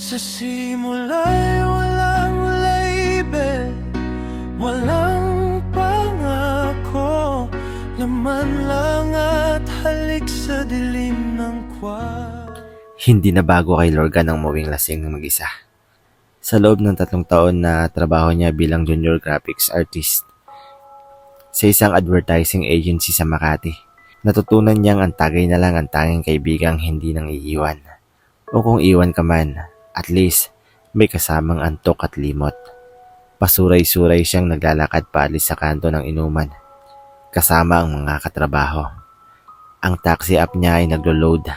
Sa simula'y walang label, walang pangako, laman lang at halik sa dilim ng Hindi na bago kay Lorgan ang mawing lasing ng mag-isa. Sa loob ng 3 taon na trabaho niya bilang junior graphics artist sa isang advertising agency sa Makati, natutunan niyang ang tagay na lang ang tanging kaibigang hindi nang iiwan. O kung iwan ka man, at least may kasamang antok at limot. Pasuray-suray siyang naglalakad paalis sa kanto ng inuman, kasama ang mga katrabaho. Ang taxi app niya ay naglo-load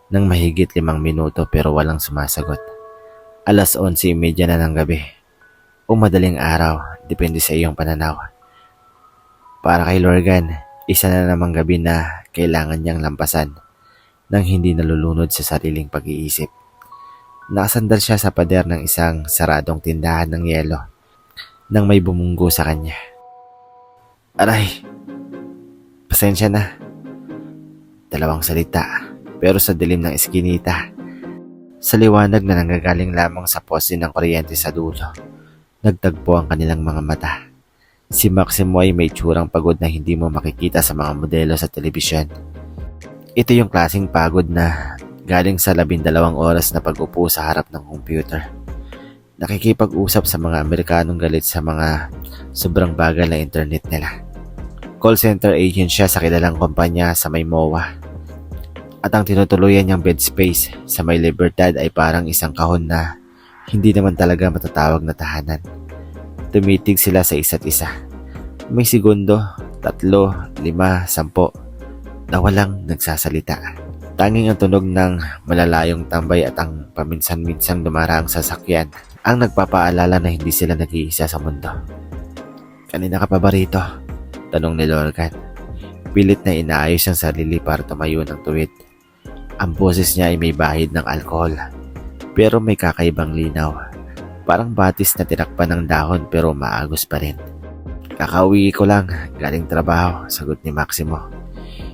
ng mahigit 5 minuto pero walang sumasagot. 11:30 na ng gabi o madaling araw, depende sa iyong pananaw. Para kay Lorgan, isa na namang gabi na kailangan niyang lampasan nang hindi nalulunod sa sariling pag-iisip. Nakasandal siya sa pader ng isang saradong tindahan ng yelo nang may bumunggo sa kanya. Aray! Pasensya na. 2 salita, pero sa dilim ng eskinita, sa liwanag na nanggagaling lamang sa poste ng kuryente sa dulo, nagtagpo ang kanilang mga mata. Si Maximo ay may tsurang pagod na hindi mo makikita sa mga modelo sa telebisyon. Ito yung klaseng pagod na galing sa 12 oras na pag-upo sa harap ng computer. Nakikipag-usap sa mga Amerikanong galit sa mga sobrang bagal na internet nila. Call center agent siya sa kilalang kumpanya sa may MOA. At ang tinutuluyan niyang bed space sa may Libertad ay parang isang kahon na hindi naman talaga matatawag na tahanan. Tumitig sila sa isa't isa. May segundo, 3, 5, 10 na walang nagsasalita. Tanging ang tunog ng malalayong tambay at ang paminsan-minsang dumaraang sasakyan ang nagpapaalala na hindi sila nag-iisa sa mundo. Kanina ka pa ba rito? Tanong ni Lorgan. Pilit na inaayos ang sarili para tumayo ng tuwid. Ang boses niya ay may bahid ng alkohol, pero may kakaibang linaw. Parang batis na tinakpan ng dahon pero maagos pa rin. Kakauwi ko lang, galing trabaho, sagot ni Maximo.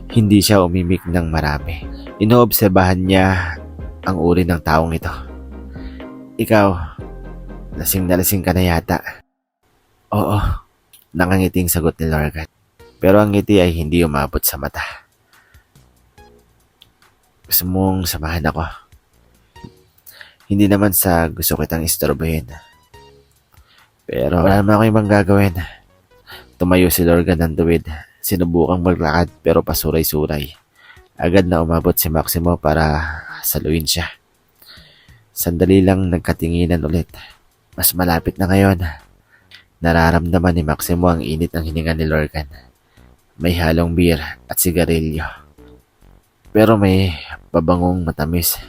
Hindi siya umimik ng marami. Inoobserbahan niya ang uri ng taong ito. Ikaw, lasing na lasing ka na yata. Oo, nangangiting sagot ni Lorgan. Pero ang ngiti ay hindi umabot sa mata. Gusto mong samahan ako? Hindi naman sa gusto kitang istorbohin. Pero wala naman ako ibang gagawin. Tumayo si Lorgan ng tuwid. Sinubukang maglakad pero pasuray-suray. Agad na umabot si Maximo para saluin siya. Sandali lang nagkatinginan ulit. Mas malapit na ngayon. Nararamdaman ni Maximo ang init ng hininga ni Lorgan. May halong beer at sigarilyo. Pero may pabangong matamis.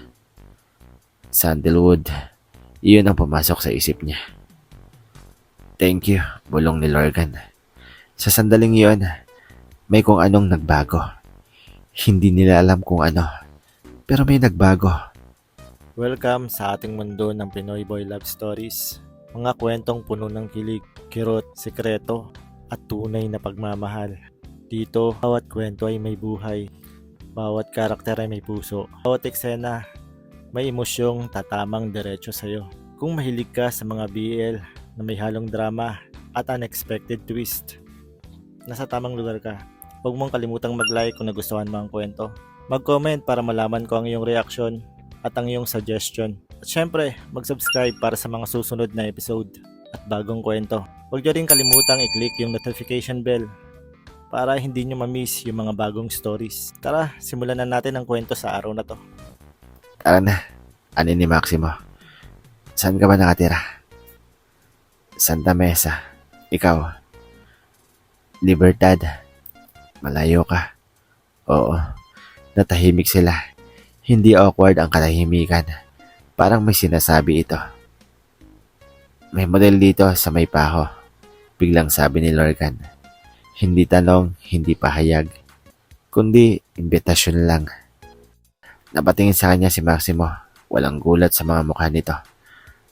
Sandalwood. Iyon ang pumasok sa isip niya. Thank you, bulong ni Lorgan. Sa sandaling iyon, may kung anong nagbago. Hindi nila alam kung ano, pero may nagbago. Welcome sa ating mundo ng Pinoy Boy Love Stories. Mga kwentong puno ng kilig, kirot, sekreto, at tunay na pagmamahal. Dito, bawat kwento ay may buhay. Bawat karakter ay may puso. Bawat eksena, may emosyong tatamang diretso sa'yo. Kung mahilig ka sa mga BL na may halong drama at unexpected twist, nasa tamang lugar ka. Huwag mong kalimutang mag-like kung nagustuhan mo ang kwento. Mag-comment para malaman ko ang iyong reaksyon at ang iyong suggestion. At syempre, mag-subscribe para sa mga susunod na episode at bagong kwento. Huwag niyo rin kalimutang i-click yung notification bell para hindi nyo ma-miss yung mga bagong stories. Tara, simulan na natin ang kwento sa araw na to. Tara na, ani ni Maximo. Saan ka ba nakatira? Santa Mesa. Ikaw? Libertad. Malayo ka. Oo, natahimik sila. Hindi awkward ang katahimikan. Parang may sinasabi ito. May model dito sa may paho. Biglang sabi ni Lorgan. Hindi tanong, hindi pahayag. Kundi imbitasyon lang. Napatingin sa kanya si Maximo. Walang gulat sa mga mukha nito.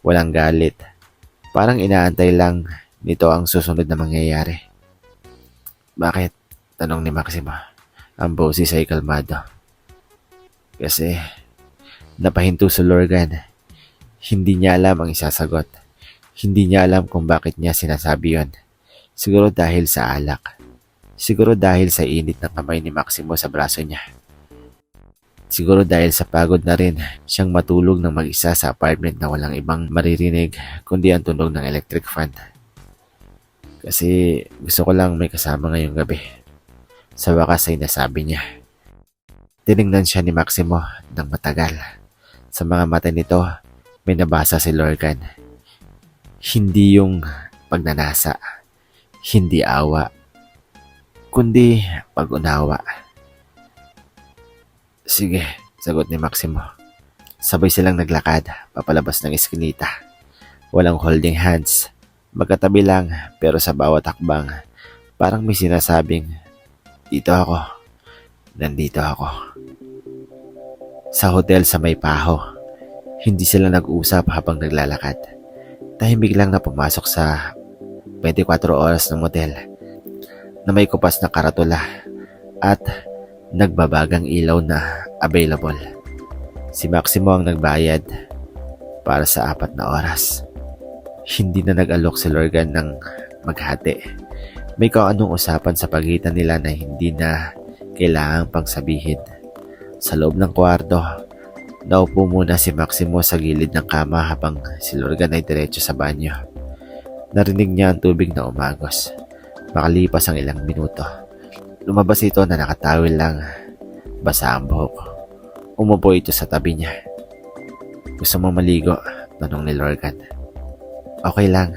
Walang galit. Parang inaantay lang nito ang susunod na mangyayari. Bakit? Tanong ni Maximo. Ang boses ay kalmado. Kasi napahinto si Lorgan. Hindi niya alam ang isasagot. Hindi niya alam kung bakit niya sinasabi yon. Siguro dahil sa alak. Siguro dahil sa init ng kamay ni Maximo sa braso niya. Siguro dahil sa pagod na rin siyang matulog ng mag-isa sa apartment na walang ibang maririnig kundi ang tunog ng electric fan. Kasi gusto ko lang may kasama ngayong gabi. Sa wakas ay nasabi niya. Tinignan siya ni Maximo ng matagal. Sa mga mata nito, may nabasa si Lorcan. Hindi yung pagnanasa, hindi awa, kundi pag-unawa. Sige, sagot ni Maximo. Sabay silang naglakad, papalabas ng eskinita. Walang holding hands, magkatabi lang pero sa bawat hakbang, parang may sinasabing, dito ako, nandito ako. Sa hotel sa May Paho, hindi sila nag-usap habang naglalakad. Tahimik lang na pumasok sa 24 oras ng motel na may kupas na karatula at nagbabagang ilaw na available. Si Maximo ang nagbayad para sa 4 na oras. Hindi na nag-alok si Lorcan ng maghati. May kaanong usapan sa pagitan nila na hindi na kailangang pang sabihin. Sa loob ng kwarto, naupo muna si Maximo sa gilid ng kama habang si Lorcan ay diretso sa banyo. Narinig niya ang tubig na umagos. Makalipas ang ilang minuto, lumabas ito na nakatawil lang, basa ang buhok. Umupo ito sa tabi niya. Gusto mo maligo? Tanong ni Lorcan. Okay lang.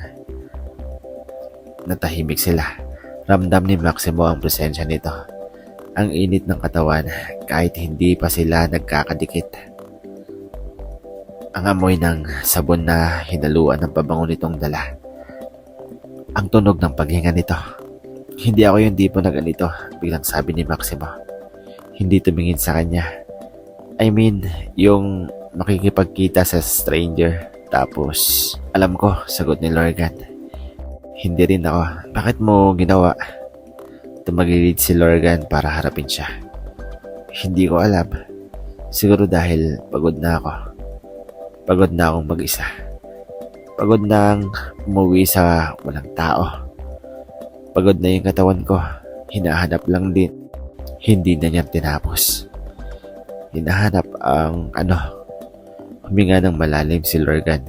Natahimik sila. Ramdam ni Maximo ang presensya nito. Ang init ng katawan kahit hindi pa sila nagkakadikit. Ang amoy ng sabon na hinaluan ng pabango nitong dala. Ang tunog ng paghinga nito. Hindi ako yung tipo na ganito, biglang sabi ni Maximo. Hindi tumingin sa kanya. I mean, yung makikipagkita sa stranger. Tapos, alam ko, sagot ni Lorcan. Hindi rin ako. Bakit mo ginawa? Tumagilid si Lorcan para harapin siya. Hindi ko alam. Siguro dahil pagod na ako. Pagod na akong mag-isa. Pagod nang umuwi sa walang tao. Pagod na yung katawan ko. Hinahanap lang din. Hindi na niya tinapos. Hinahanap ang huminga ng malalim si Lorcan.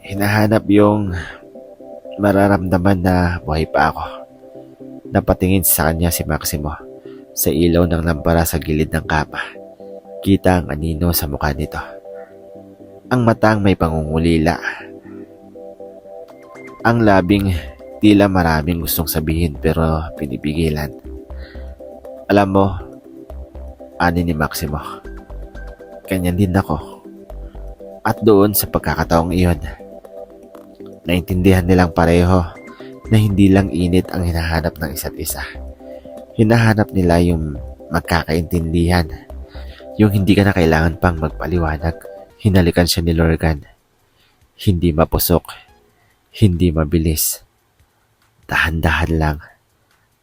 Hinahanap yung mararamdaman na buhay pa ako. Napatingin sa kanya si Maximo sa ilaw ng lampara sa gilid ng kama. Kita ang anino sa mukha nito. Ang matang may pangungulila. Ang labing tila maraming gustong sabihin pero pinipigilan. Alam mo, ani ni Maximo, ganyan din ako. At doon sa pagkakataong iyon, naintindihan nilang pareho na hindi lang init ang hinahanap ng isa't isa. Hinahanap nila yung magkakaintindihan. Yung hindi ka na kailangan pang magpaliwanag. Hinalikan siya ni Lorcan. Hindi mapusok. Hindi mabilis. Dahan-dahan lang.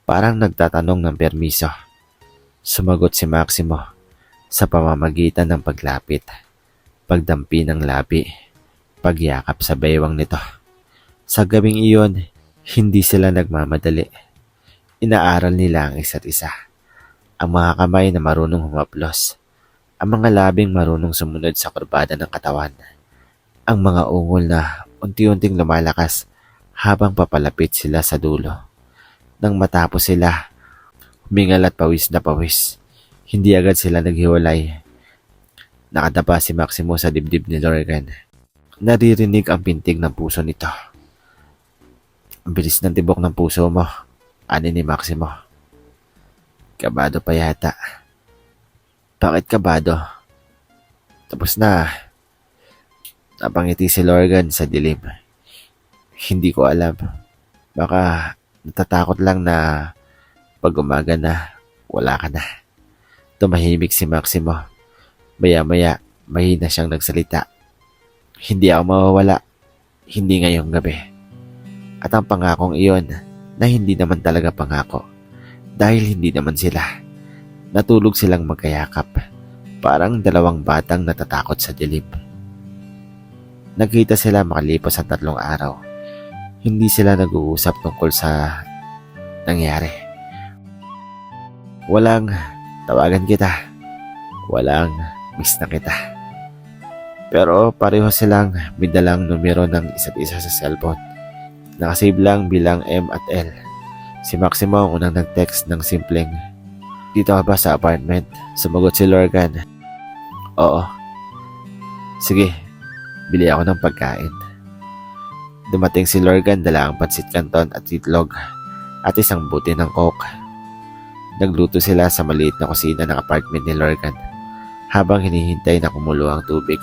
Parang nagtatanong ng permiso. Sumagot si Maximo sa pamamagitan ng paglapit, pagdampi ng labi, pagyakap sa baywang nito. Sa gabing iyon, hindi sila nagmamadali. Inaaral nila ang isa't isa. Ang mga kamay na marunong humaplos. Ang mga labing marunong sumunod sa kurbada ng katawan. Ang mga ungol na unti-unting lumalakas habang papalapit sila sa dulo. Nang matapos sila, humingal at pawis na pawis. Hindi agad sila naghiwalay. Nakadapa si Maximo sa dibdib ni Lorcan. Naririnig ang pintig ng puso nito. Ang bilis ng tibok ng puso mo, ani ni Maximo. Kabado pa yata. Bakit kabado? Tapos na. Napangiti si Lorcan sa dilim. Hindi ko alam. Baka natatakot lang na pag umaga na, wala ka na. Tumahimik si Maximo. Maya-maya, mahina siyang nagsalita. Hindi ako mawawala. Hindi ngayong gabi. At ang pangakong iyon na hindi naman talaga pangako. Dahil hindi naman sila. Natulog silang magkayakap. Parang dalawang batang natatakot sa dilim. Nagkita sila makalipas ang 3 araw. Hindi sila nag-uusap tungkol sa nangyari. Walang tawagan kita. Walang miss na kita. Pero pareho silang may dalang numero ng isa't isa sa cellphone. Nakasave lang bilang M at L. Si Maximo ang unang nag-text ng simpleng, "Dito ka ba sa apartment?" Sumagot si Lorgan, "Oo." "Sige, bili ako ng pagkain." Dumating si Lorgan, dala ang pansit canton at itlog at isang buti ng coke. Nagluto sila sa maliit na kusina ng apartment ni Lorgan. Habang hinihintay na kumulo ang tubig,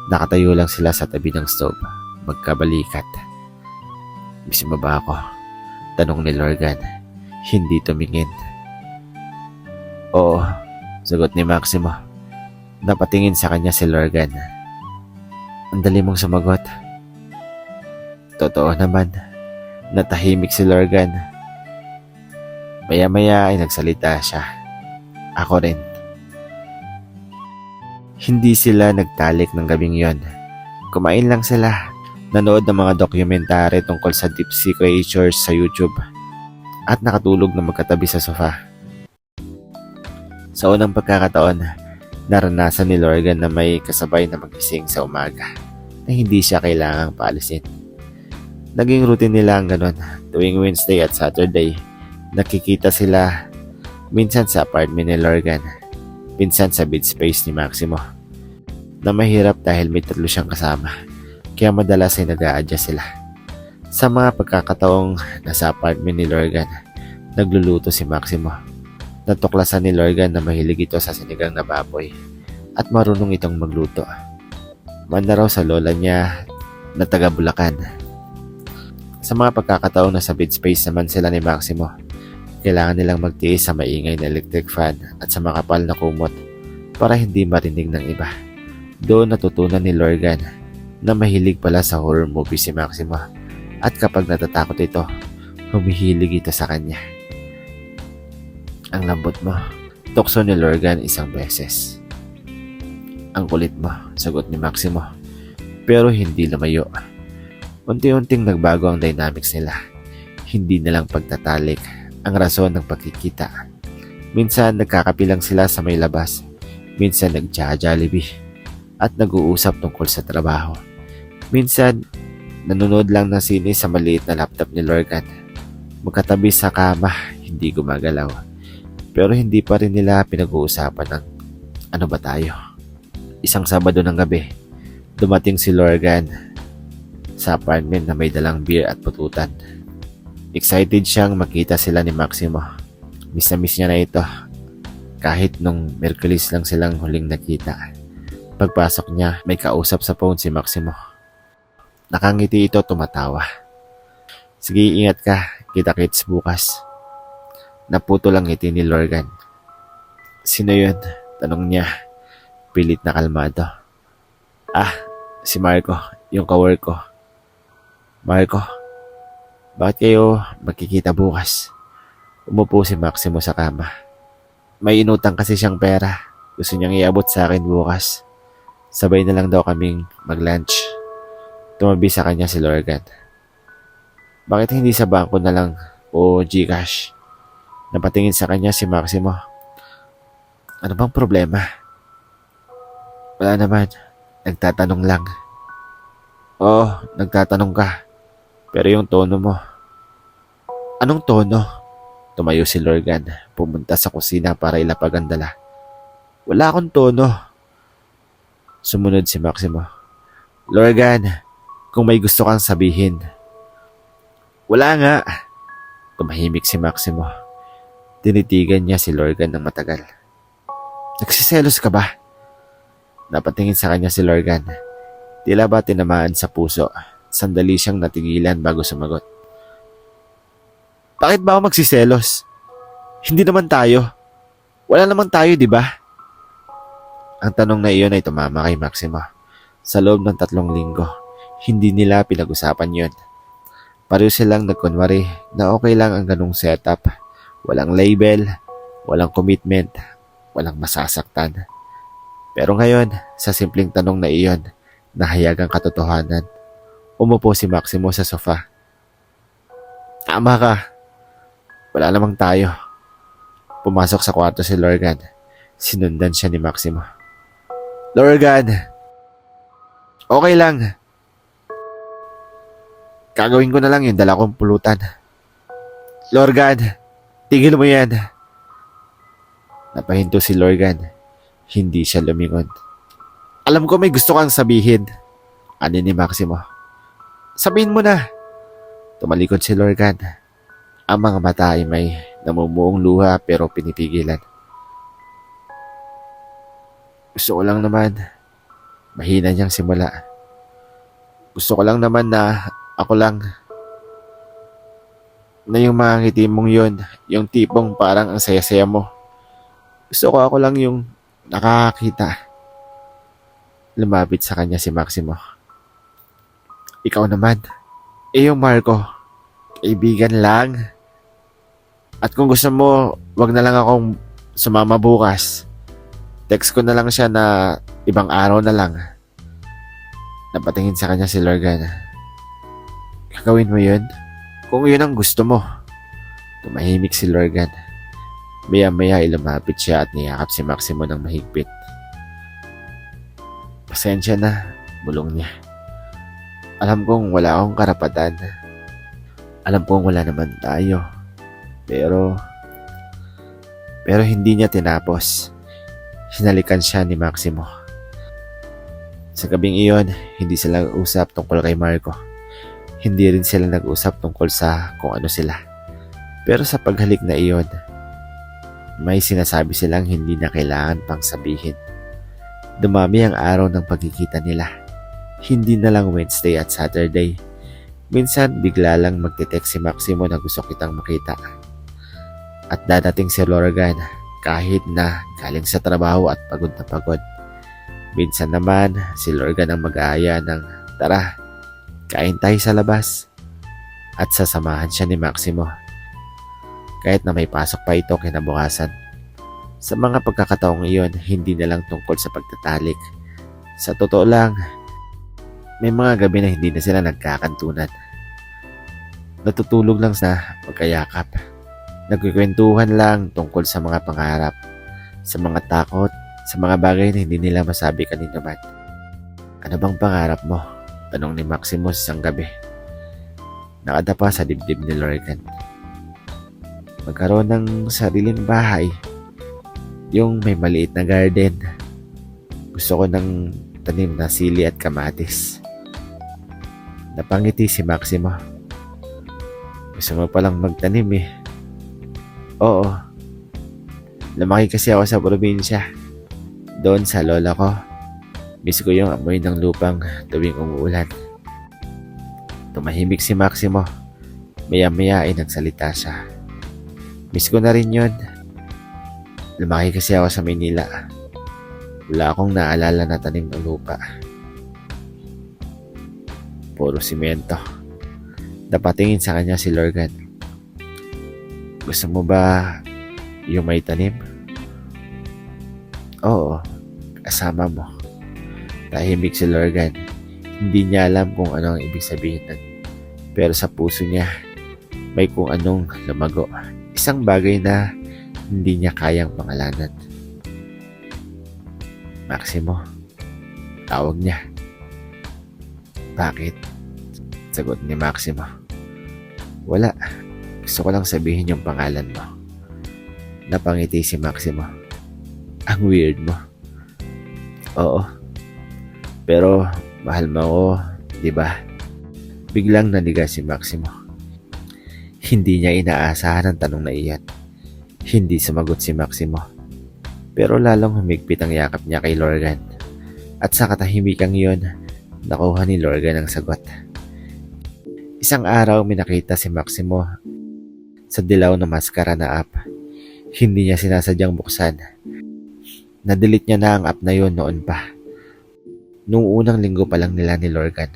nakatayo lang sila sa tabi ng stove, magkabalikat. "Miss mo ba ako?" tanong ni Lorgan. Hindi tumingin. "Oo," sagot ni Maximo. Napatingin sa kanya si Lorgan. "Ang dali mong sumagot." "Totoo naman." Natahimik si Lorgan. Maya-maya ay nagsalita siya. "Ako rin." Hindi sila nagtalik ng gabing yon. Kumain lang sila. Nanood ng mga dokumentary tungkol sa deep sea creatures sa YouTube. At nakatulog na magkatabi sa sofa. Sa unang pagkakataon, naranasan ni Lorgan na may kasabay na magising sa umaga na hindi siya kailangang paalisin. Naging routine nila ang ganon. Tuwing Wednesday at Saturday, nakikita sila minsan sa apartment ni Lorgan, minsan sa bed space ni Maximo, na mahirap dahil may 3 siyang kasama, kaya madalas ay nag-a-adjust sila. Sa mga pagkakataong nasa apartment ni Lorgan, nagluluto si Maximo. Natuklasan ni Lorgan na mahilig ito sa sinigang na baboy at marunong itong magluto. Manda raw sa lola niya na taga Bulacan. Sa mga pagkakataong nasa bed space naman sila ni Maximo, kailangan nilang magtiis sa maingay na electric fan at sa makapal na kumot para hindi marinig ng iba. Doon natutunan ni Lorgan na mahilig pala sa horror movie si Maximo at kapag natatakot ito, humihilig ito sa kanya. "Ang lambot mo," tukso ni Lorgan isang beses. "Ang kulit mo," sagot ni Maximo. Pero hindi lumayo. Unti-unting nagbago ang dynamics nila. Hindi nalang pagtatalik ang rason ng pagkikita. Minsan nagkakapilang sila sa may labas. Minsan nagja-Jollibee at nag-uusap tungkol sa trabaho. Minsan nanonood lang ng sine sa maliit na laptop ni Lorgan. Magkatabi sa kama, hindi gumagalaw. Pero hindi pa rin nila pinag-uusapan ng ano ba tayo. Isang Sabado ng gabi, dumating si Lorgan sa apartment na may dalang beer at pututan. Excited siyang makita sila ni Maximo. Miss na miss niya na ito. Kahit nung Merkulis lang silang huling nakita. Pagpasok niya, may kausap sa phone si Maximo. Nakangiti ito, tumatawa. "Sige, ingat ka. Kita-kits bukas." Naputo lang ngiti ni Lorgan. "Sino yun?" tanong niya. Pilit na kalmado. "Ah, si Marco, yung kawork ko." "Marco, bakit kayo magkikita bukas?" Umupo si Maximo sa kama. "May inutang kasi siyang pera. Gusto niyang iabot sa akin bukas. Sabay na lang daw kaming mag-lunch." Tumabi sa kanya si Lorgan. "Bakit hindi sa bangko na lang o GCash?" Napatingin sa kanya si Maximo. "Ano bang problema?" "Wala naman. Nagtatanong lang." "Oo, nagtatanong ka. Pero yung tono mo." "Anong tono?" Tumayo si Lorgan. Pumunta sa kusina para ilapag ang dala. "Wala akong tono." Sumunod si Maximo. "Lorgan, kung may gusto kang sabihin." "Wala nga." Tumahimik si Maximo. Tinitigan niya si Lorgan ng matagal. "Nagsiselos ka ba?" Napatingin sa kanya si Lorgan. Tila ba tinamaan sa puso. Sandali siyang natigilan bago sumagot. "Bakit ba ako magsiselos? Hindi naman tayo. Wala naman tayo, di ba?" Ang tanong na iyon ay tumama kay Maximo. Sa loob ng 3 linggo, hindi nila pinag-usapan yon. Pareho silang nagkunwari na okay lang ang ganung setup. Walang label, walang commitment, walang masasaktan. Pero ngayon, sa simpleng tanong na iyon, nahayagang katotohanan. Umupo si Maximo sa sofa. Tama ka. Wala namang tayo. Pumasok sa kwarto si Lorgan. Sinundan siya ni Maximo. Lorgan! Okay lang. Gagawin ko na lang yung dala kong pulutan. Lorgan! Tigil mo yan. Napahinto si Lorgan. Hindi siya lumingon. Alam ko may gusto kang sabihin. Ani ni Maximo. Sabihin mo na. Tumalikod si Lorgan. Ang mga mata ay may namumuong luha pero pinipigilan. Gusto ko lang naman. Mahina niyang simula. Gusto ko lang naman na ako lang. Na yung mga ngiti mong yun, yung tipong parang ang saya-saya mo. Gusto ko ako lang yung nakakakita. Lumapit sa kanya si Maximo. Ikaw naman. Yung Marco. Kaibigan lang. At kung gusto mo, wag na lang akong sumama bukas. Text ko na lang siya na ibang araw na lang. Napatingin sa kanya si Lorgan. Gagawin mo yun? Kung yun ang gusto mo. Tumahimik si Lorgan. Maya-maya ilumapit siya at niyakap si Maximo ng mahigpit. Pasensya na, bulong niya. Alam kong wala akong karapatan. Alam kong wala naman tayo. Pero hindi niya tinapos. Hinalikan siya ni Maximo. Sa gabing iyon, hindi sila nag-usap tungkol kay Marco. Hindi rin sila nag-usap tungkol sa kung ano sila. Pero sa paghalik na iyon, may sinasabi silang hindi na kailangan pang sabihin. Dumami ang araw ng pagkikita nila. Hindi na lang Wednesday at Saturday. Minsan bigla lang magte-text si Maximo na gusto kitang makita. At dadating si Lorgan kahit na galing sa trabaho at pagod na pagod. Minsan naman si Lorgan ang mag-aaya ng tara, kain tayo sa labas. At sasamahan siya ni Maximo. Kahit na may pasok pa ito kinabukasan. Sa mga pagkakataong iyon, hindi na lang tungkol sa pagtatalik. Sa totoo lang, may mga gabi na hindi na sila nagkakantunan. Natutulog lang sa magkayakap. Nagkikwentuhan lang tungkol sa mga pangarap, sa mga takot, sa mga bagay na hindi nila masabi kanino man. Ano bang pangarap mo? Tanong ni Maximo isang gabi. Nakadapa sa dibdib ni Lorgan. Magkaroon ng sariling bahay. Yung may maliit na garden. Gusto ko ng tanim na sili at kamatis. Napangiti si Maximo. Gusto mo palang magtanim eh. Oo. Lumaki kasi ako sa probinsya. Doon sa lola ko. Miss ko yung amoy ng lupang tuwing umuulan. Tumahimik si Maximo. Maya-maya ay nagsalita siya. Miss ko na rin yun. Lumaki kasi ako sa Maynila. Wala akong naalala na tanim ng lupa. Puro simento. Napatingin sa kanya si Lorgan. Gusto mo ba yung may tanim? Oo, kasama mo. Tahimik si Lorgan. Hindi niya alam kung ano ang ibig sabihin nun. Pero sa puso niya, may kung anong lumago. Isang bagay na hindi niya kayang pangalanan. Maximo, tawag niya. Bakit? Sagot ni Maximo. Wala. Gusto ko lang sabihin yung pangalan mo. Napangiti si Maximo. Ang weird mo. Oo. Pero mahal mo ako, di ba? Biglang naniga si Maximo. Hindi niya inaasahan ang tanong na iyan. Hindi sumagot si Maximo. Pero lalong humigpit ang yakap niya kay Lorgan. At sa katahimikang iyon, nakuha ni Lorgan ang sagot. Isang araw may nakita si Maximo sa dilaw na maskara na app. Hindi niya sinasadyang buksan. Na-delete niya na ang app na yun noon pa. Noong unang linggo pa lang nila ni Lorgan.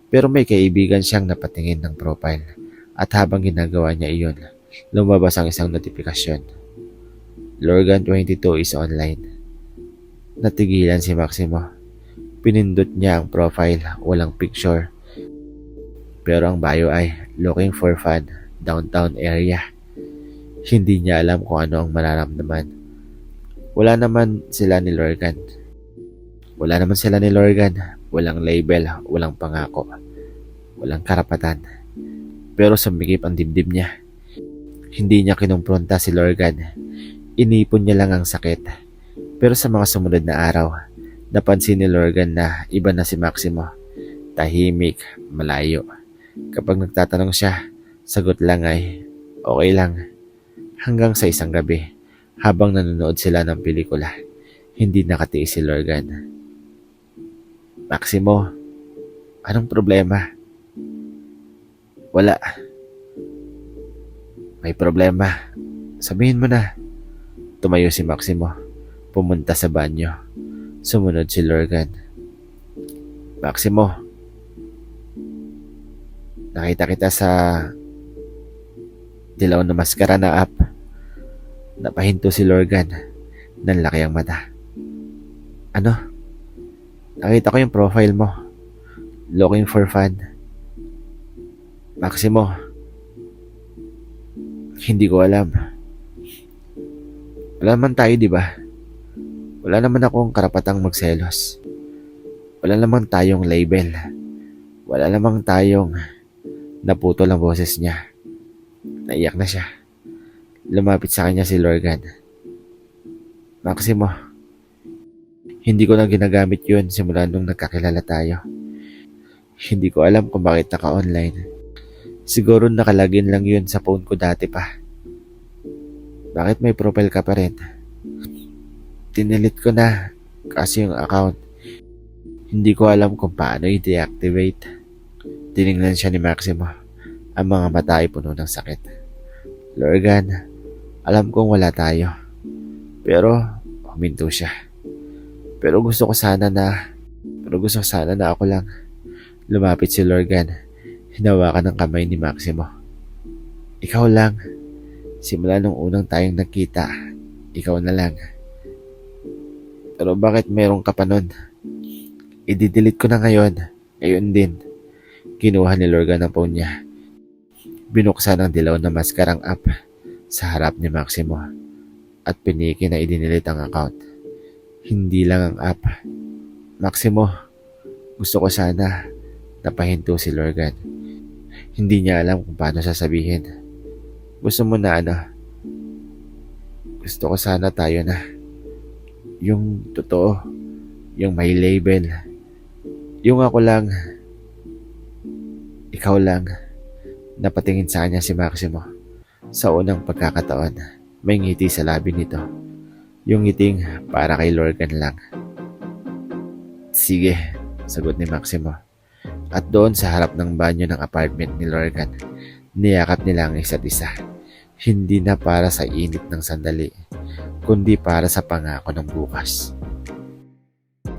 Pero may kaibigan siyang napatingin ng profile. At habang ginagawa niya iyon, lumabas ang isang notifikasyon. Lorgan 22 is online. Natigilan si Maximo. Pinindot niya ang profile, walang picture. Pero ang bio ay looking for fun, downtown area. Hindi niya alam kung ano ang mararamdaman. Wala naman sila ni Lorgan. Walang label, walang pangako, walang karapatan. Pero sumigip ang dibdib niya. Hindi niya kinumpronta si Lorgan. Inipon niya lang ang sakit. Pero sa mga sumunod na araw, napansin ni Lorgan na iba na si Maximo. Tahimik, malayo. Kapag nagtatanong siya, sagot lang ay, okay lang. Hanggang sa isang gabi, habang nanonood sila ng pelikula, hindi nakatiis si Lorgan. Maximo, anong problema? Wala. May problema. Sabihin mo na. Tumayo si Maximo. Pumunta sa banyo. Sumunod si Lorgan. Maximo, nakita kita sa dilaw na maskara na app. Napahinto si Lorgan. Nanlaki ang mata. Ano? Nakita ko yung profile mo. Looking for fun. Maximo, hindi ko alam. Wala naman tayo, di ba? Wala naman akong karapatang magselos. Wala naman tayong label. Wala namang tayong... Naputol ang boses niya. Naiyak na siya. Lumapit sa kanya si Lorgan. Maximo, hindi ko na ginagamit yun simula nung nagkakilala tayo. Hindi ko alam kung bakit naka-online. Siguro nakalagin lang yun sa phone ko dati pa. Bakit may profile ka pa rin? Tinilit ko na kasi yung account. Hindi ko alam kung paano i-deactivate. Tiningnan siya ni Maximo. Ang mga mata ay puno ng sakit. Lorgan, alam kong wala tayo. Pero huminto siya. Pero gusto ko sana na ako lang. Lumapit si Lorgan. Hinawakan ng kamay ni Maximo. Ikaw lang. Simula nung unang tayong nagkita, ikaw na lang. Pero bakit meron ka pa nun? I-delete ko na ngayon. Ngayon din. Kinuha ni Lorgan ang phone niya. Binuksan ang dilaw na maskarang app sa harap ni Maximo at piniki na idinilit ang account. Hindi lang ang app. Maximo, gusto ko sana napahinto si Lorgan. Hindi niya alam kung paano sasabihin. Gusto mo na ano? Gusto ko sana tayo na. Yung totoo. Yung may label. Yung ako lang. Ikaw lang. Napatingin sa kanya si Maximo. Sa unang pagkakataon, may ngiti sa labi nito. Yung ngiting para kay Lorgan lang. Sige, sagot ni Maximo. At doon sa harap ng banyo ng apartment ni Lorgan, niyakap nila ang isa't isa. Hindi na para sa init ng sandali, kundi para sa pangako ng bukas.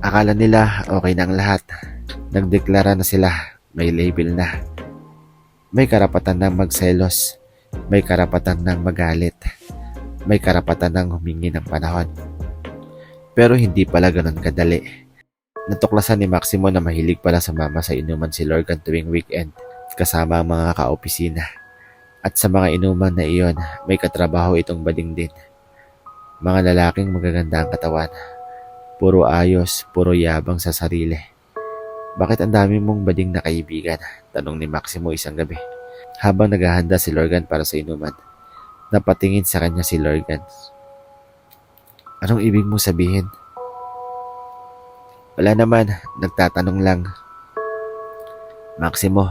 Akala nila okay na ang lahat. Nagdeklara na sila, may label na. May karapatan ng magselos, may karapatan ng magalit, may karapatan ng humingi ng panahon. Pero hindi pala ganun kadali. Natuklasan ni Maximo na mahilig pala sumama sa inuman si Lorgan tuwing weekend kasama ang mga kaopisina. At sa mga inuman na iyon, may katrabaho itong bading din. Mga lalaking magaganda ang katawan. Puro ayos, puro yabang sa sarili. Bakit ang dami mong bading na kaibigan? Tanong ni Maximo isang gabi. Habang naghahanda si Lorgan para sa inuman, napatingin sa kanya si Lorgan. Anong ibig mo sabihin? Wala naman, nagtatanong lang. Maximo,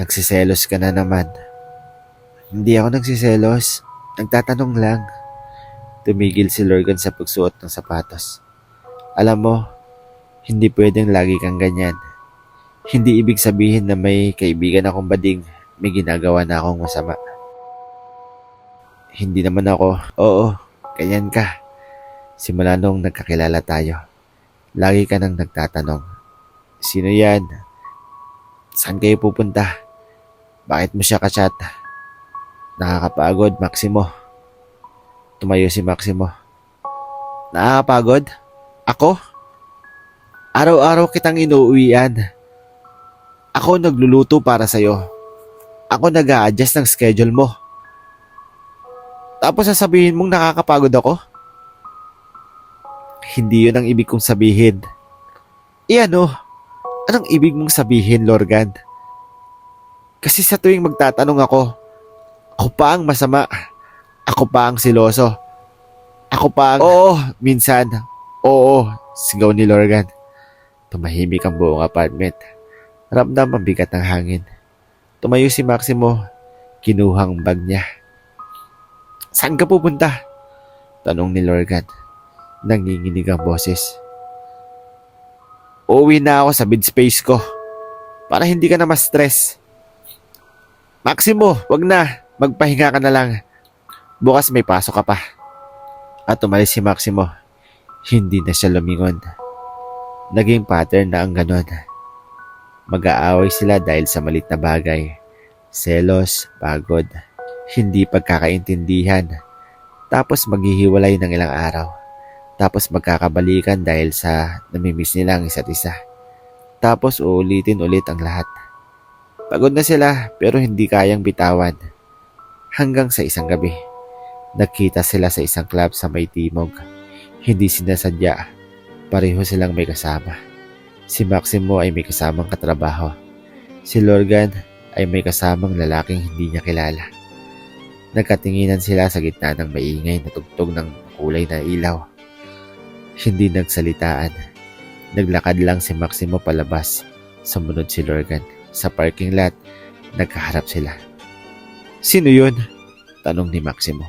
nagsiselos ka na naman. Hindi ako nagsiselos, nagtatanong lang. Tumigil si Lorgan sa pagsuot ng sapatos. Alam mo, hindi pwedeng lagi kang ganyan. Hindi ibig sabihin na may kaibigan akong bading, may ginagawa na akong masama. Hindi naman ako, oo, ganyan ka. Simula nung nagkakilala tayo. Lagi ka nang nagtatanong, sino yan? Saan kayo pupunta? Bakit mo siya ka-chat? Nakakapagod, Maximo. Tumayo si Maximo. Nakakapagod? Ako? Araw-araw kitang inuuwian. Ako nagluluto para sa'yo. Ako nag-a-adjust ng schedule mo. Tapos sasabihin mong nakakapagod ako? Hindi yun ang ibig kong sabihin. Ano? Anong ibig mong sabihin, Lorgan? Kasi sa tuwing magtatanong ako pa ang masama. Ako pa ang siloso. Ako pa ang... Oo, minsan. Oo, sigaw ni Lorgan. Tumahimik ang buong apartment. Ramdam ang bigat ng hangin. Tumayo si Maximo. Kinuhang bag niya. Saan ka pupunta? Tanong ni Lorgan. Nanginginig ang boses. Uuwi na ako sa bed space ko. Para hindi ka na ma-stress. Maximo, wag na. Magpahinga ka na lang. Bukas may pasok ka pa. At umalis si Maximo. Hindi na siya lumingon. Naging pattern na ang ganon. Mag-aaway sila dahil sa malit na bagay. Selos, pagod, hindi pagkakaintindihan. Tapos maghihiwalay ng ilang araw. Tapos magkakabalikan dahil sa namimiss nila ang isa't isa. Tapos uulitin ulit ang lahat. Pagod na sila pero hindi kayang bitawan. Hanggang sa isang gabi, nagkita sila sa isang club sa may timog. Hindi sinasadya. Pareho silang may kasama. Si Maximo ay may kasamang katrabaho. Si Lorgan ay may kasamang lalaking hindi niya kilala. Nagkatinginan sila sa gitna ng maingay na tugtog ng kulay na ilaw. Hindi nagsalitaan. Naglakad lang si Maximo palabas. Sumunod si Lorgan. Sa parking lot, nagkaharap sila. Sino yun? Tanong ni Maximo.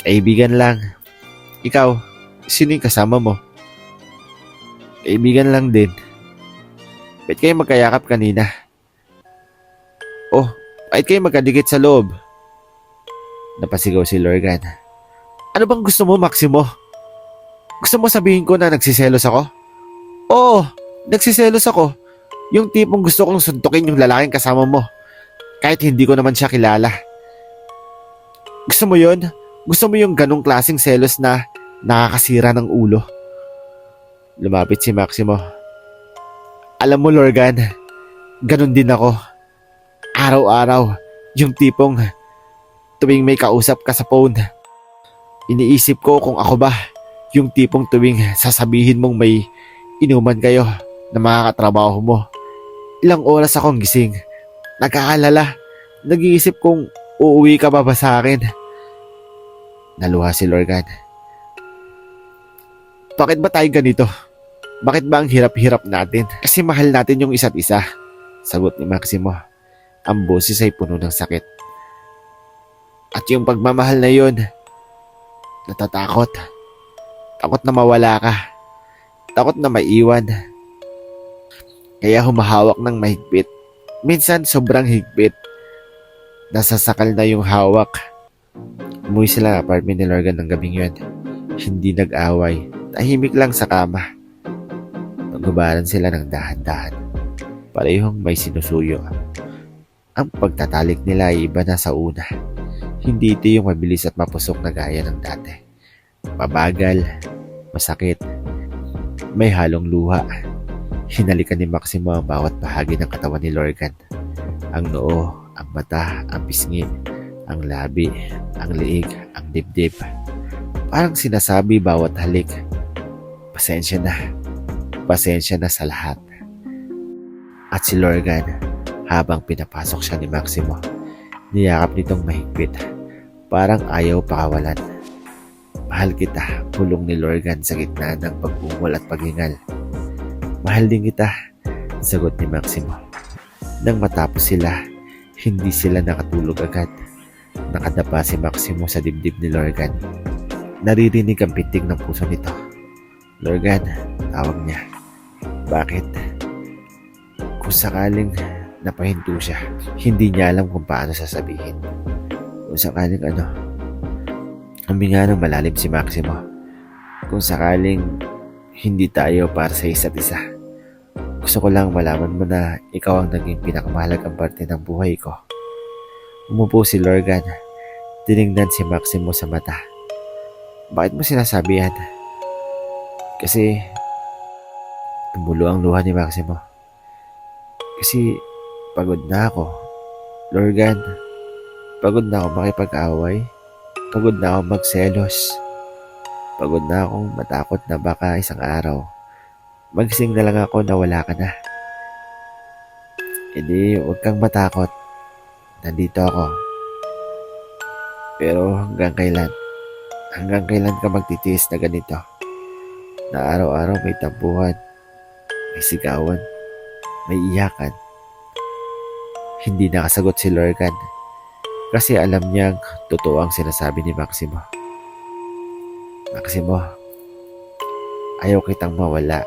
Kaibigan lang. Ikaw, sino yung kasama mo? Kaibigan lang din. Ba't kayo magkayakap kanina? Oh, ba't kayo magkadikit sa loob? Napasigaw si Lorgan. Ano bang gusto mo, Maximo? Gusto mo sabihin ko na nagsiselos ako? Oo, nagsiselos ako. Yung tipong gusto kong suntukin yung lalaking kasama mo. Kahit hindi ko naman siya kilala. Gusto mo yun? Gusto mo yung ganong klaseng selos na nakakasira ng ulo? Lumapit si Maximo. Alam mo, Lorgan, ganon din ako. Araw-araw, yung tipong tuwing may kausap ka sa phone, iniisip ko kung ako ba yung tipong tuwing sasabihin mong may inuman kayo na makakatrabaho mo. Ilang oras akong gising. Nag-aalala. Nag-iisip kung uuwi ka ba sa akin. Naluha si Lorgan. Bakit ba tayo ganito? Bakit ba ang hirap-hirap natin? Kasi mahal natin yung isa't isa. Sagot ni Maximo. Ang boses ay puno ng sakit. At yung pagmamahal na yun, natatakot. Takot na mawala ka. Takot na maiwan. Kaya humahawak ng mahigpit. Minsan sobrang higpit. Nasasakal na yung hawak. Umuwi sila sa apartment ni Lorgan ng gabing yun. Hindi nag-away. Tahimik lang sa kama. Naghubaran sila ng dahan-dahan. Parehong may sinusuyo. Ang pagtatalik nila ay iba na sa una. Hindi ito yung mabilis at mapusok na gaya ng dati. Mabagal, masakit, may halong luha. Hinalikan ni Maximo ang bawat bahagi ng katawan ni Lorgan. Ang noo, ang mata, ang pisngi, ang labi, ang liig, ang dibdib. Parang sinasabi bawat halik, pasensya na sa lahat. At si Lorgan, habang pinapasok siya ni Maximo, niyakap nitong mahigpit, parang ayaw pakawalan. Mahal kita, pulong ni Lorgan sa gitna ng pagbungol at paghingal. Mahal din kita, sagot ni Maximo. Nang matapos sila, hindi sila nakatulog agad. Nakadapa si Maximo sa dibdib ni Lorgan. Naririnig ang pitig ng puso nito. Lorgan, tawag niya. Bakit? Kung sakaling napahinto siya, hindi niya alam kung paano sasabihin. Kung sakaling huminga ng malalim si Maximo. Kung sakaling hindi tayo para sa isa't isa. Gusto ko lang malaman mo na ikaw ang naging pinakamahalagang parte ng buhay ko. Umupo si Lorgan. Tinignan si Maximo sa mata. Bakit mo sinasabi yan? Kasi Tumulo ang luha ni Maximo. Kasi pagod na ako. Lorgan, pagod na ako makipag-away. Pagod na ako magselos. Pagod na akong matakot na baka isang araw magising na lang ako na wala ka na. Hindi, huwag kang matakot. Nandito ako. Pero hanggang kailan? Hanggang kailan ka magtitiis na ganito? Na araw-araw may tampuhan, may sigawan, may iyakan. Hindi nakasagot si Lorcan kasi alam niyang totoo ang sinasabi ni Maximo. Maximo, ayaw kitang mawala.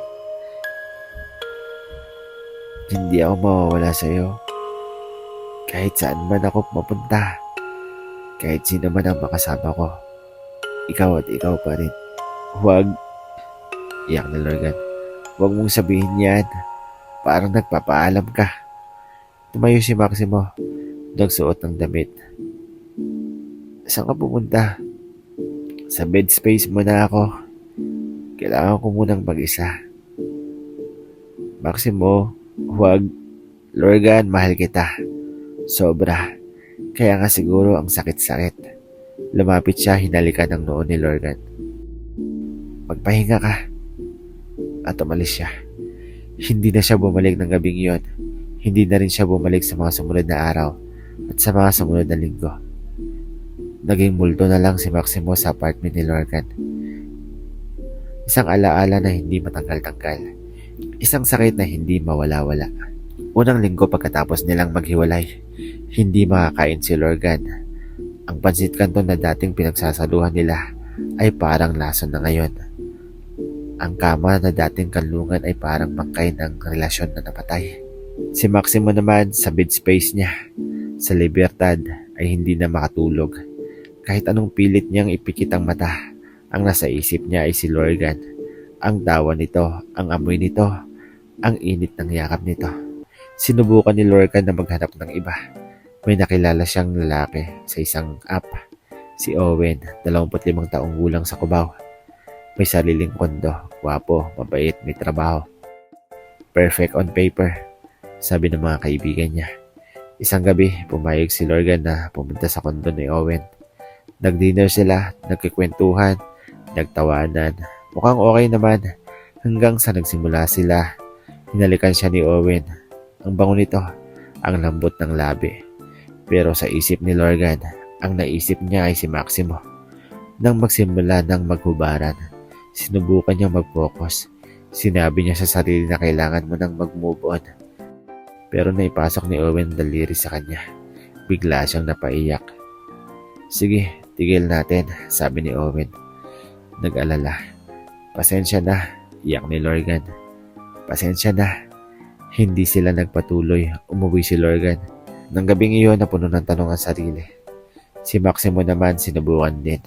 Hindi ako mawawala sa iyo. Kahit saan man ako mapunta, kahit sino man ang makasama ko, ikaw at ikaw pa rin. Huwag, iyak na Lorcan. Huwag mong sabihin yan. Parang nagpapaalam ka. Tumayo si Maximo, nagsuot ng damit. Saan ka pumunta? Sa bed space mo na ako. Kailangan ko munang mag-isa. Maximo, huwag. Lorcan, mahal kita. Sobra. Kaya nga siguro ang sakit-sakit. Lumapit siya, hinalikan ng noo ni Lorcan. Magpahinga ka. At umalis siya. Hindi na siya bumalik ng gabing yon. Hindi na rin siya bumalik sa mga sumunod na araw at sa mga sumunod na linggo. Naging multo na lang si Maximo sa apartment ni Lorcan. Isang alaala na hindi matanggal-tanggal. Isang sakit na hindi mawala-wala. Unang linggo pagkatapos nilang maghiwalay, hindi makakain si Lorcan. Ang pansit canton na dating pinagsasaluhan nila ay parang lason na ngayon. Ang kama na dating kanlungan ay parang bangkay ng relasyon na napatay. Si Maximo naman sa bed space niya, sa Libertad, ay hindi na makatulog. Kahit anong pilit niyang ipikit ang mata, ang nasa isip niya ay si Lorcan. Ang tawa nito, ang amoy nito, ang init ng yakap nito. Sinubukan ni Lorcan na maghanap ng iba. May nakilala siyang lalaki sa isang app. Si Owen, 25 taong gulang sa Cubao. May sariling kondo, gwapo, mabait, may trabaho. Perfect on paper, sabi ng mga kaibigan niya. Isang gabi, pumayag si Lorcan na pumunta sa kondo ni Owen. Nag-dinner sila, nagkikwentuhan, nagtawanan. Mukhang okay naman hanggang sa nagsimula sila. Hinalikan siya ni Owen. Ang bango nito, ang lambot ng labi. Pero sa isip ni Lorcan, ang naisip niya ay si Maximo. Nang magsimula ng maghubaran, sinubukan niya mag-focus. Sinabi niya sa sarili na kailangan mo nang mag-move on. Pero naipasok ni Owen ang daliri sa kanya. Bigla siyang napaiyak. Sige, tigil natin, sabi ni Owen. Nag-alala. Pasensya na, iyak ni Lorcan. Pasensya na. Hindi sila nagpatuloy. Umuwi si Lorcan. Nang gabing iyon, napuno ng tanong ang sarili. Si Maximo naman sinubukan din.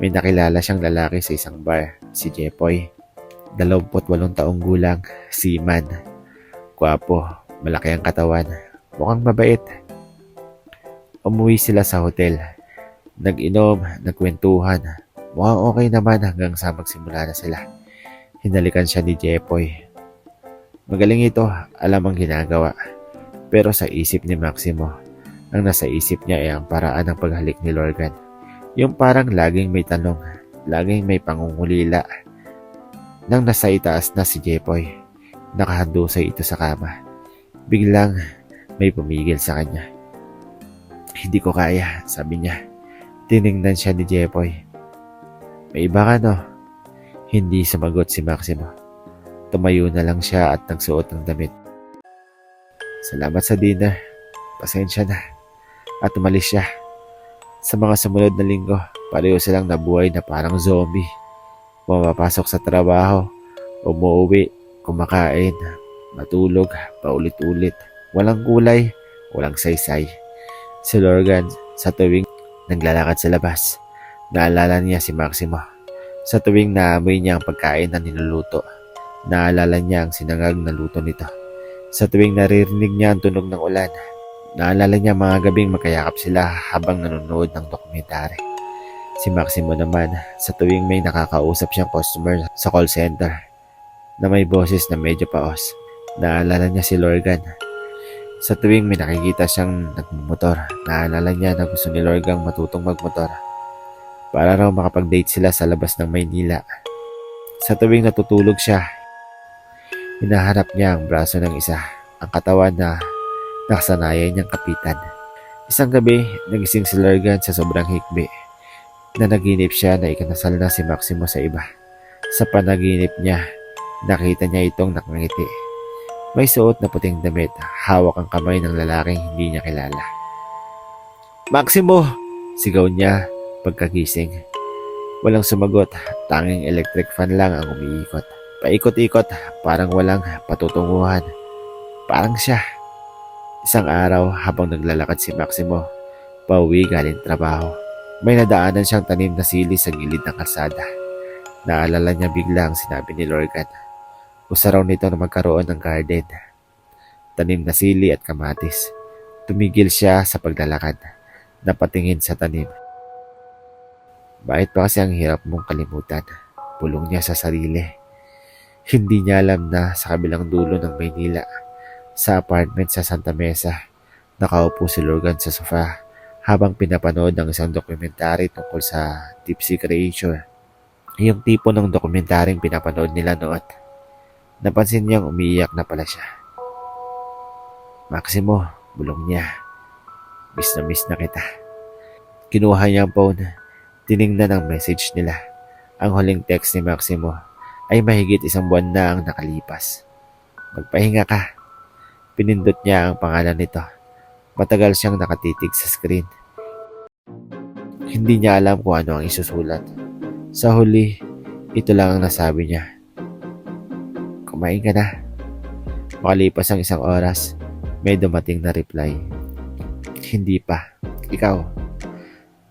May nakilala siyang lalaki sa isang bar, si Jepoy. 28 taong gulang, seaman. Gwapo, malaki ang katawan, mukhang mabait. Umuwi sila sa hotel. Nag-inom, nagkwentuhan. Mukhang okay naman hanggang sa magsimula na sila. Hinalikan siya ni Jepoy. Magaling ito, alam ang ginagawa. Pero sa isip ni Maximo, ang nasa isip niya ay ang paraan ng paghalik ni Lorcan. Yung parang laging may tanong, laging may pangungulila. Nang nasa itaas na si Jepoy, nakahandusay ito sa kama. Biglang may pumigil sa kanya. Hindi ko kaya, sabi niya. Tiningnan siya ni Jepoy. May iba ka no? Hindi sumagot si Maximo. Tumayo na lang siya at nagsuot ng damit. Salamat sa dinner. Pasensya na. At umalis siya. Sa mga sumunod na linggo, pareho silang nabuhay na parang zombie. Pumapasok sa trabaho, umuwi, kumakain, matulog, paulit-ulit. Walang kulay, walang saysay. Si Lorcan, sa tuwing naglalakad sa labas, naalala niya si Maximo. Sa tuwing naamoy niya ang pagkain na niluluto, naalala niya ang sinangag na luto nito. Sa tuwing naririnig niya ang tunog ng ulan, naalala niya mga gabing magkayakap sila habang nanonood ng dokumentary. Si Maximo naman, sa tuwing may nakakausap siyang customer sa call center, na may boses na medyo paos. Naalala niya si Lorgan. Sa tuwing may nakikita siyang nagmumotor, naalala niya na gusto ni Lorgan matutong magmotor para raw makapag-date sila sa labas ng Maynila. Sa tuwing natutulog siya, hinaharap niya ang braso ng isa, ang katawan na nakasanayan niyang kapitan. Isang gabi, nagising si Lorgan sa sobrang hikbi. Nanaginip siya na ikinasal na si Maximo sa iba. Sa panaginip niya, nakita niya itong nakangiti. May suot na puting damit, hawak ang kamay ng lalaking hindi niya kilala. "Maximo!" sigaw niya pagkagising. Walang sumagot, tanging electric fan lang ang umiikot. Paikot-ikot, parang walang patutunguhan. Parang siya. Isang araw habang naglalakad si Maximo, pauwi galing trabaho, may nadaanan siyang tanim na sili sa gilid ng kalsada. Naalala niya bigla ang sinabi ni Lorgan. Gusto raw nito na magkaroon ng garden. Tanim na sili at kamatis. Tumigil siya sa paglalakad, napatingin sa tanim. Bakit pa kasi ang hirap mong kalimutan? Pulong niya sa sarili. Hindi niya alam na sa kabilang dulo ng Maynila, sa apartment sa Santa Mesa, nakaupo si Lorgan sa sofa habang pinapanood ng isang dokumentary tungkol sa deep sea creature. Yung tipo ng dokumentaryong pinapanood nila noon. Napansin niyang umiiyak na pala siya. "Maximo," bulong niya. "Miss na kita." Kinuha niya ang phone. Tiningnan ang message nila. Ang huling text ni Maximo ay mahigit 1 buwan na ang nakalipas. "Magpahinga ka." Pinindot niya ang pangalan nito. Matagal siyang nakatitig sa screen. Hindi niya alam kung ano ang isusulat. Sa huli, ito lang ang nasabi niya. "Kumain ka na." Makalipas ang 1 oras, may dumating na reply. "Hindi pa. Ikaw?"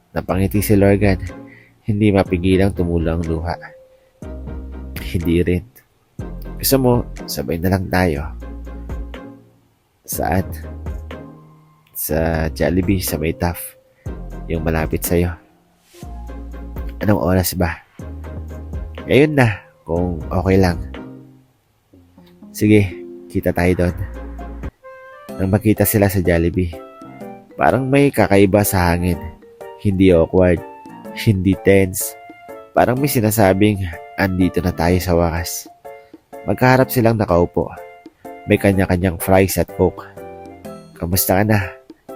Napangiti si Lorgan. Hindi mapigilang tumulo ang luha. "Hindi rin." "Gusto mo, sabay na lang tayo." "Saan?" "Sa Jollibee sa may Taft. Yung malapit sa'yo." "Anong oras ba?" "Ngayon na, kung okay lang." "Sige, kita tayo doon." Nang makita sila sa Jollibee, parang may kakaiba sa hangin. Hindi awkward, hindi tense. Parang may sinasabing, andito na tayo sa wakas. Magkaharap silang nakaupo. May kanya-kanyang fries at coke. "Kamusta ka na?"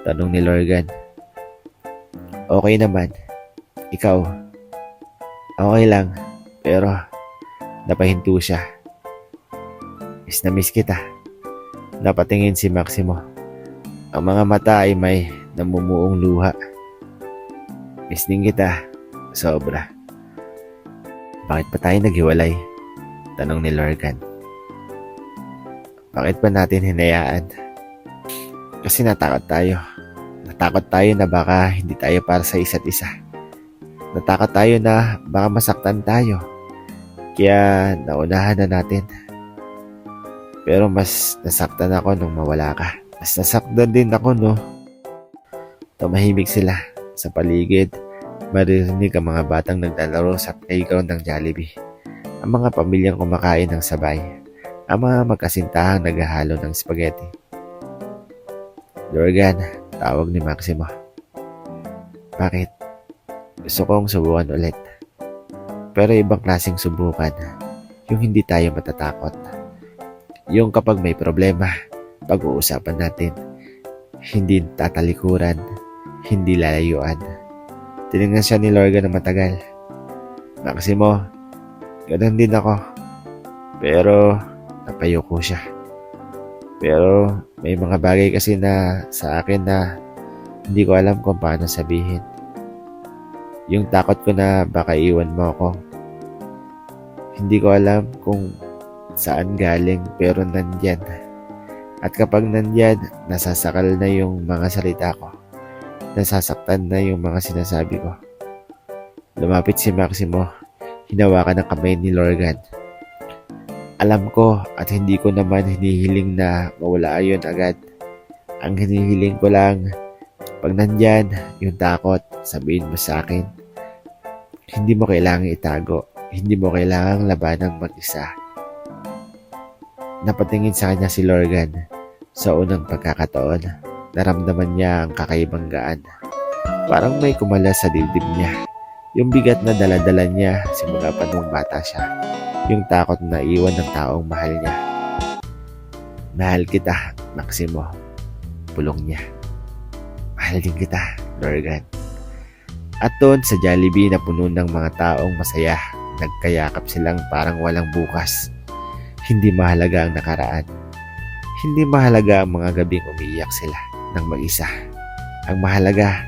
tanong ni Lorgan. "Okay naman. Ikaw?" "Okay lang, pero..." Napahinto siya. "Miss na miss kita." Napatingin si Maximo. Ang mga mata ay may namumuong luha. "Miss din kita. Sobra." "Bakit pa tayo naghiwalay?" tanong ni Lorgan. "Bakit pa natin hinayaan?" "Kasi natakot tayo. Natakot tayo na baka hindi tayo para sa isa't isa. Natakot tayo na baka masaktan tayo. Kaya naunahan na natin. Pero mas nasaktan ako nung mawala ka. Mas nasaktan din ako, no?" Tumahimik sila. Sa paligid, maririnig ang mga batang naglalaro sa playground ng Jollibee. Ang mga pamilyang kumakain ng sabay. Ang mga magkasintahang naghahalo ng spaghetti. "Lorgan," tawag ni Maximo. "Bakit?" "Gusto kong subukan ulit. Pero ibang klaseng subukan. Yung hindi tayo matatakot. Yung kapag may problema, pag-uusapan natin. Hindi tatalikuran, hindi lalayuan." Tinignan siya ni Lorgan na matagal. "Maximo, ganun din ako. Pero napayuko siya. Pero may mga bagay kasi na sa akin na hindi ko alam kung paano sabihin. Yung takot ko na baka iwan mo ako. Hindi ko alam kung saan galing pero nandyan. At kapag nandyan, nasasakal na yung mga salita ko. Nasasaktan na yung mga sinasabi ko." Lumapit si Maximo. Hinawakan ang kamay ni Lorgan. "Alam ko at hindi ko naman hinihiling na mawala ayon agad. Ang hinihiling ko lang, pag nandyan, yung takot, sabihin mo sa akin. Hindi mo kailangang itago. Hindi mo kailangang labanang mag-isa. Napatingin sa kanya si Lorgan. Sa unang pagkakataon, naramdaman niya ang kakaibang gaan. Parang may kumalas sa dibdib niya. Yung bigat na daladala niya simula pa nung bata siya. Yung takot na iwan ng taong mahal niya. Mahal kita, Maximo. Pulong niya. Mahal din kita, Lorgan. At doon sa Jollibee na puno ng mga taong masaya, nagkayakap silang parang walang bukas. Hindi mahalaga ang nakaraan. Hindi mahalaga ang mga gabing umiiyak sila ng mag-isa. Ang mahalaga,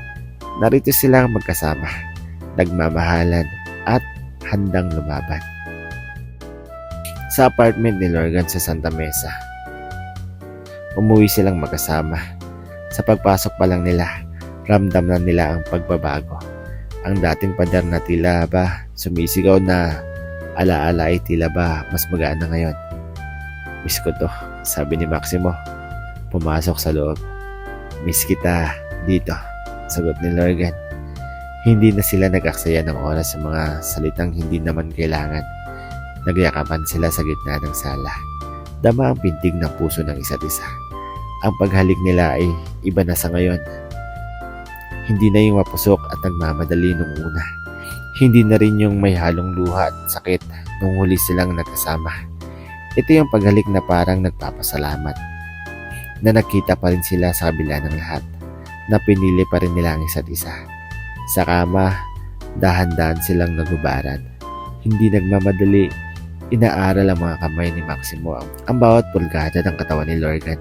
narito silang magkasama, nagmamahalan at handang lumaban. Sa apartment ni Lorgan sa Santa Mesa, umuwi silang magkasama. Sa pagpasok pa lang nila, ramdam na nila ang pagbabago. Ang dating pader na tila ba sumisigaw na alaala ay tila ba mas magaan na ngayon. Miss ko to, sabi ni Maximo. Pumasok sa loob. Miss kita dito, sagot ni Lorgan. Hindi na sila nag-aksaya ng oras sa mga salitang hindi naman kailangan. Nagyakapan sila sa gitna ng sala. Dama ang pintig ng puso ng isa't isa. Ang paghalik nila ay iba na sa ngayon. Hindi na yung mapusok at nagmamadali nung una. Hindi na rin yung may halong luha at sakit nung huli silang nagkasama. Ito yung paghalik na parang nagpapasalamat. Na nakita pa rin sila sa kabila ng lahat. Na pinili pa rin nila ang isa't isa. Sa kama, dahan-dahan silang nagubaran. Hindi nagmamadali. Inaaral ang mga kamay ni Maximo ang bawat pulgada ng katawan ni Lorgan.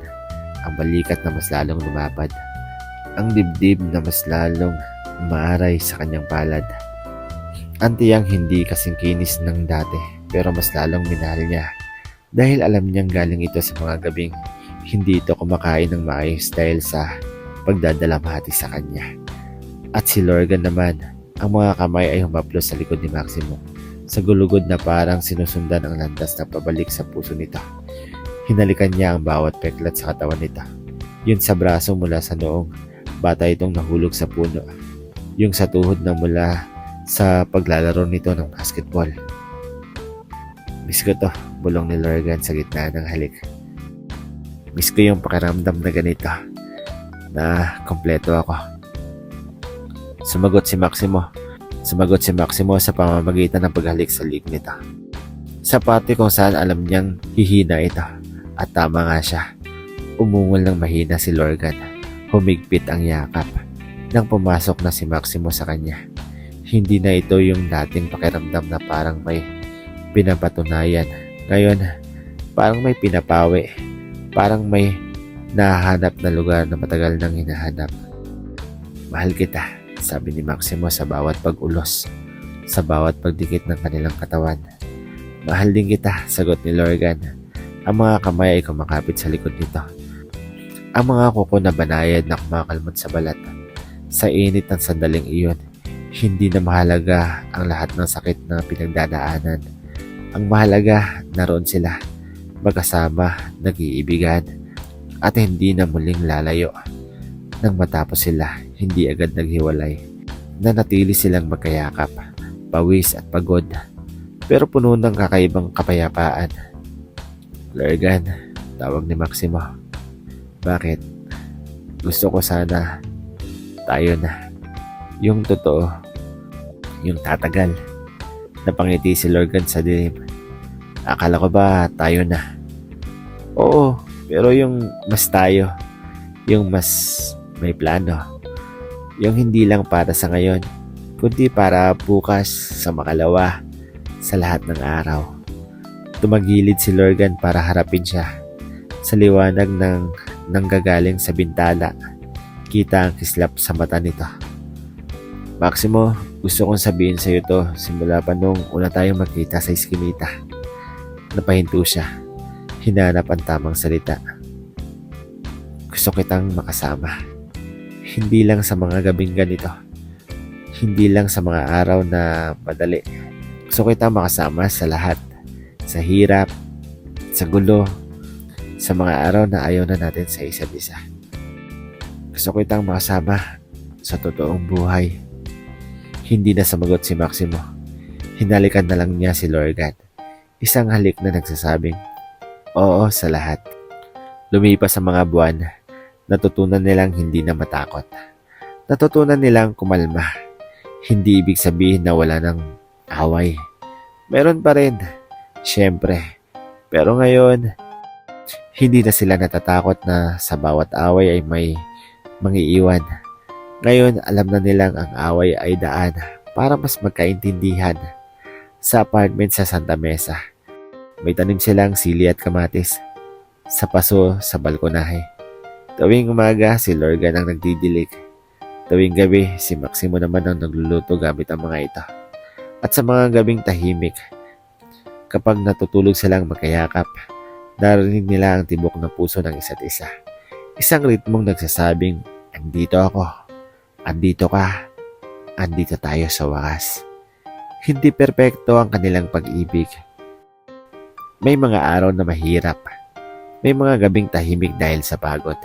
Ang balikat na mas lalong lumapad. Ang dibdib na mas lalong maaray sa kanyang palad. Ang tiyang hindi kasing kinis ng dati pero mas lalong minahal niya. Dahil alam niyang galing ito sa mga gabing hindi ito kumakain ng maayos dahil sa pagdadalamhati sa kanya. At si Lorgan naman, ang mga kamay ay humaplos sa likod ni Maximo. Sa gulugod na parang sinusundan ang landas na pabalik sa puso nito. Hinalikan niya ang bawat peklat sa katawan nito. Yun sa braso mula sa noong bata itong nahulog sa puno. Yung sa tuhod na mula sa paglalaro nito ng basketball. Miss ko to, bulong ni Lorgan sa gitna ng halik. Miss ko yung pakiramdam na ganito, na kompleto ako. Sumagot si Maximo sa pamamagitan ng paghalik sa lig nito. Sa parte kung saan alam niyang hihina ito. At tama nga siya. Umungol ng mahina si Lorgan. Humigpit ang yakap. Nang pumasok na si Maximo sa kanya. Hindi na ito yung dating pakiramdam na parang may pinapatunayan. Ngayon, parang may pinapawi. Parang may nahanap na lugar na matagal nang hinahanap. Mahal kita, sabi ni Maximo sa bawat pag-ulos. Sa bawat pagdikit ng kanilang katawan. Mahal din kita, sagot ni Lorgan. Ang mga kamay ay kumakapit sa likod nito. Ang mga kuko na banayad na kumakalmot sa balat. Sa init ng sandaling iyon, hindi na mahalaga ang lahat ng sakit na pinagdadaanan. Ang mahalaga, naroon sila, magkasama, nag-iibigan, at hindi na muling lalayo. Nang matapos sila, hindi agad naghiwalay. Nanatili silang magkayakap, pawis at pagod, pero puno ng kakaibang kapayapaan. Lorgan, tawag ni Maximo. Bakit? Gusto ko sana tayo na. Yung totoo, yung tatagal. Napangiti si Lorgan sa dilim. Akala ko ba tayo na? Oo, pero yung mas tayo. Yung mas may plano. Yung hindi lang para sa ngayon, kundi para bukas sa makalawa, sa lahat ng araw. Tumagilid si Lorgan para harapin siya. Sa liwanag ng nanggagaling sa bintana, kita ang kislap sa mata nito. Maximo, gusto kong sabihin sa iyo to simula pa nung una tayong magkita sa iskinita. Napahinto siya. Hinanap ang tamang salita. Gusto kitang makasama. Hindi lang sa mga gabing ganito. Hindi lang sa mga araw na madali. Gusto kitang makasama sa lahat. Sa hirap, sa gulo, sa mga araw na ayaw na natin sa isa't isa. Gusto kitang makasama sa totoong buhay. Hindi na sumagot si Maximo. Hinalikan na lang niya si Lorgan. Isang halik na nagsasabing, Oo sa lahat. Lumipas ang mga buwan, natutunan nilang hindi na matakot. Natutunan nilang kumalma. Hindi ibig sabihin na wala ng away. Meron pa rin, syempre. Pero ngayon, hindi na sila natatakot na sa bawat away ay may mangiiwan. Ngayon, alam na nilang ang away ay daan para mas magkaintindihan. Sa apartment sa Santa Mesa, may tanim silang sili at kamatis. Sa paso sa balkonahe. Tuwing umaga, si Lorgan ang nagdidilig. Tuwing gabi, si Maximo naman ang nagluluto gamit ang mga ito. At sa mga gabing tahimik, kapag natutulog silang magkayakap, narinig nila ang tibok ng puso ng isa't isa. Isang ritmong nagsasabing, andito ako, andito ka, andito tayo sa wakas. Hindi perpekto ang kanilang pag-ibig. May mga araw na mahirap. May mga gabing tahimik dahil sa pagod.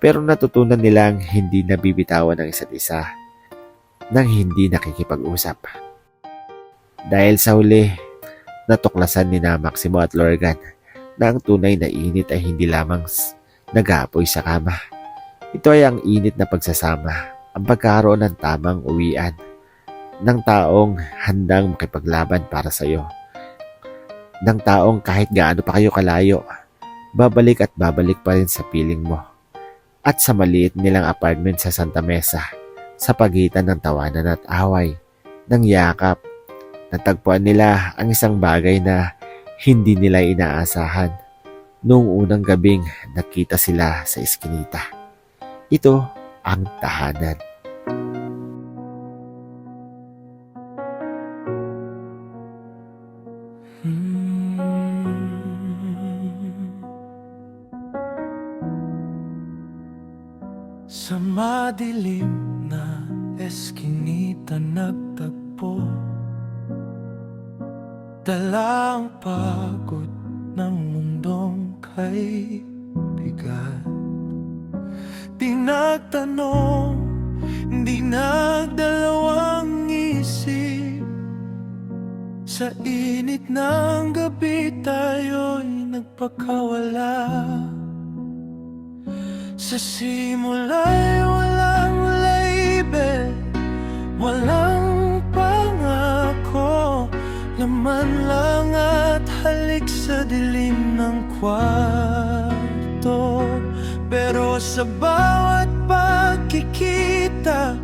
Pero natutunan nilang hindi nabibitawan ng isa't isa nang hindi nakikipag-usap. Dahil sa huli, natuklasan ni na Maximo at Lorgan na ang tunay na init ay hindi lamang nag-aapoy sa kama. Ito ay ang init na pagsasama, ang pagkakaroon ng tamang uwian, ng taong handang makipaglaban para sa iyo. Ng taong kahit gaano pa kayo kalayo, babalik at babalik pa rin sa piling mo. At sa maliit nilang apartment sa Santa Mesa, sa pagitan ng tawanan at away, ng yakap, natagpuan nila ang isang bagay na hindi nila inaasahan. Noong unang gabing nakita sila sa eskinita. Ito ang tahanan. Sa madilim na eskinita nagtagpo, dala ang pagod ng mundong kay bigat. Di nagtanong, di nagdalawang isip. Sa init ng gabi tayo'y nagpakawala. Sa simula'y walang label, walang pangako, laman lang at halik sa dilim ng kwarto. Pero sa bawat pagkikita,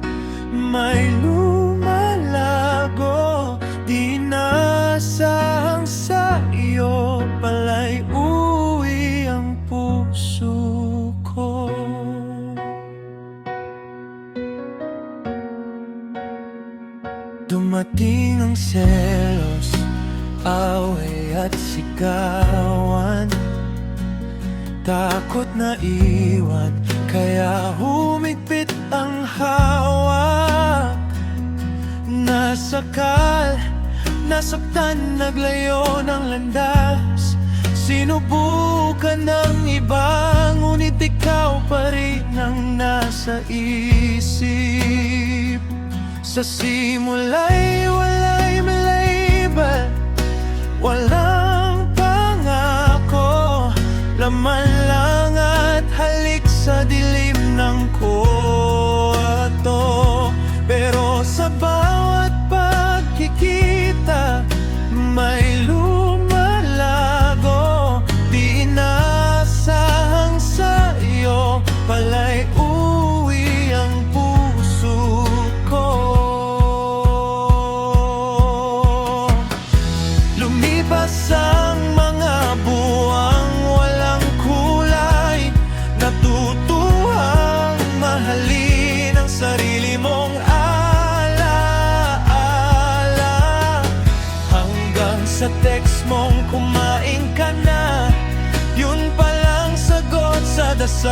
may lumalago. Di nasahang sa iyo pala'y uwi ang puso ko. Dumating ang selos, away at sigawan. Takot na iwan, kaya humigpit ang hawak. Nasakal, nasaktan, naglayo ng landas. Sinubukan ng iba, ngunit ikaw pa rin ang nasa isip. Sa simula'y wala'y label, walang pangako, laman lang at halik sa dilim ng kwarto. Pero sa bawat pagkikita, may lumalago. Di inasahang sa iyo pala'y uwi ang puso ko. Lumipas ang mga buwang walang kulay, natutuhang mahalin ang sarili mong alaala. Hanggang sa text mong kumain ka na, yun palang sagot sa dasal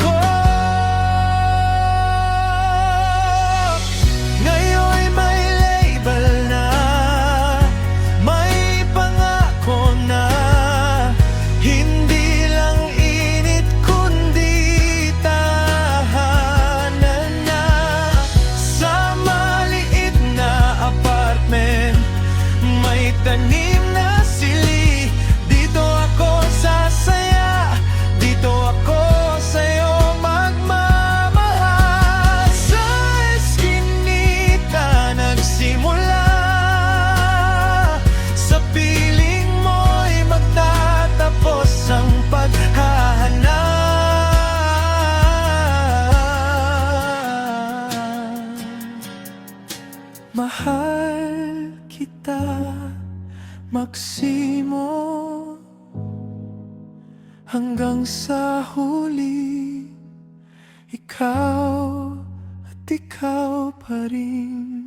ko. Ngayon'y may label na, may pangako na. Hindi lang init kundi tahanan na. Sa maliit na apartment, may tanim na Mahal kita, Maksimo, hanggang sa huli, ikaw at ikaw pa rin.